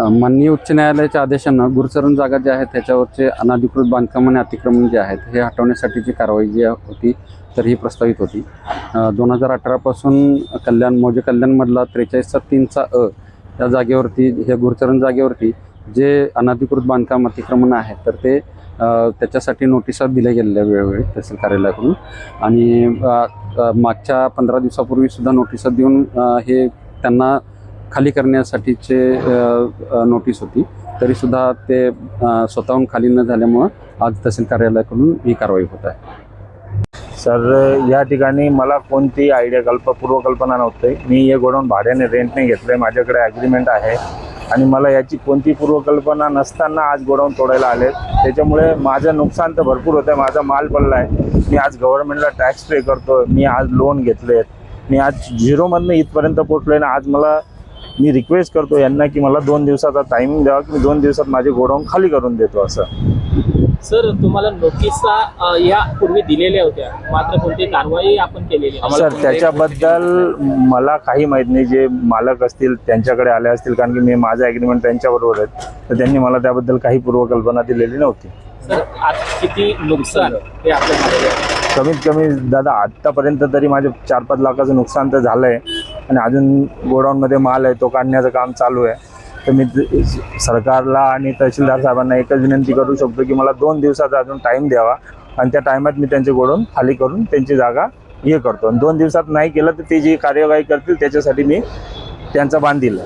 माननीय उच्च न्यायालयाच्या आदेशानं गुरुचरण जागा ज्या आहेत त्याच्यावरचे अनधिकृत बांधकाम आणि अतिक्रमण जे आहेत हे हटवण्यासाठीची कारवाई जी होती तर ही प्रस्तावित होती. 2018 पासून मौजे कल्याणमधला 43/3 अ या जागेवरती, हे गुरुचरण जागेवरती जे अनधिकृत बांधकाम अतिक्रमण आहे तर ते त्याच्यासाठी नोटिसा दिल्या गेलेल्या वेळोवेळी तहसील कार्यालयाकडून. आणि मागच्या 15 दिवसापूर्वीसुद्धा नोटिसा देऊन हे त्यांना खाली करण्यासाठीचे नोटीस होती, तरीसुद्धा ते स्वतःहून खाली न झाल्यामुळं आज तहसील कार्यालयाकडून ही कारवाई होत आहे. सर, या ठिकाणी मला कोणती पूर्वकल्पना नव्हती. मी हे गोडाऊन भाड्याने रेंटने घेतलं आहे, माझ्याकडे ॲग्रीमेंट आहे आणि मला याची कोणती पूर्वकल्पना नसताना आज गोडाऊन तोडायला आले. त्याच्यामुळे माझं नुकसान तर भरपूर होतं आहे. माझा माल पडला आहे. मी आज गव्हर्नमेंटला टॅक्स पे करतो. मी आज लोन घेतले आहेत. मी आज झिरोमधनं इथपर्यंत पोचलो आहे ना. मी रिक्वेस्ट करतो यांना की मला 2 दिवसाचा टायमिंग द्यावा की मी 2 दिवसात माझे गोडाऊन खाली करून देतो असं. सर, तुम्हाला नोटिसा यापूर्वी दिलेल्या होत्या, मात्र कोणती कारवाई आपण केलेली नाही? सर, त्याच्याबद्दल मला काही माहीत नाही. जे मालक असतील त्यांच्याकडे आले असतील, कारण की मी माझं ॲग्रीमेंट त्यांच्याबरोबर आहे, तर त्यांनी मला त्याबद्दल काही पूर्वकल्पना दिलेली नव्हती. सर, आज किती नुकसान हे आपलं झालेलं आहे? कमीत कमी दादा आत्तापर्यंत तरी माझे 4-5 लाखाचं नुकसान तर झालं आहे आणि अजून गोडाऊनमध्ये माल आहे तो काढण्याचं काम चालू आहे. तर मी सरकारला आणि तहसीलदार साहेबांना एकच विनंती करू शकतो की मला 2 दिवसाचा अजून टाईम द्यावा आणि त्या टायमात मी त्यांचे गोडाऊन खाली करून त्यांची जागा हे करतो. आणि 2 दिवसात नाही केलं तर ते जी कार्यवाही करतील त्याच्यासाठी मी त्यांचा बांधील.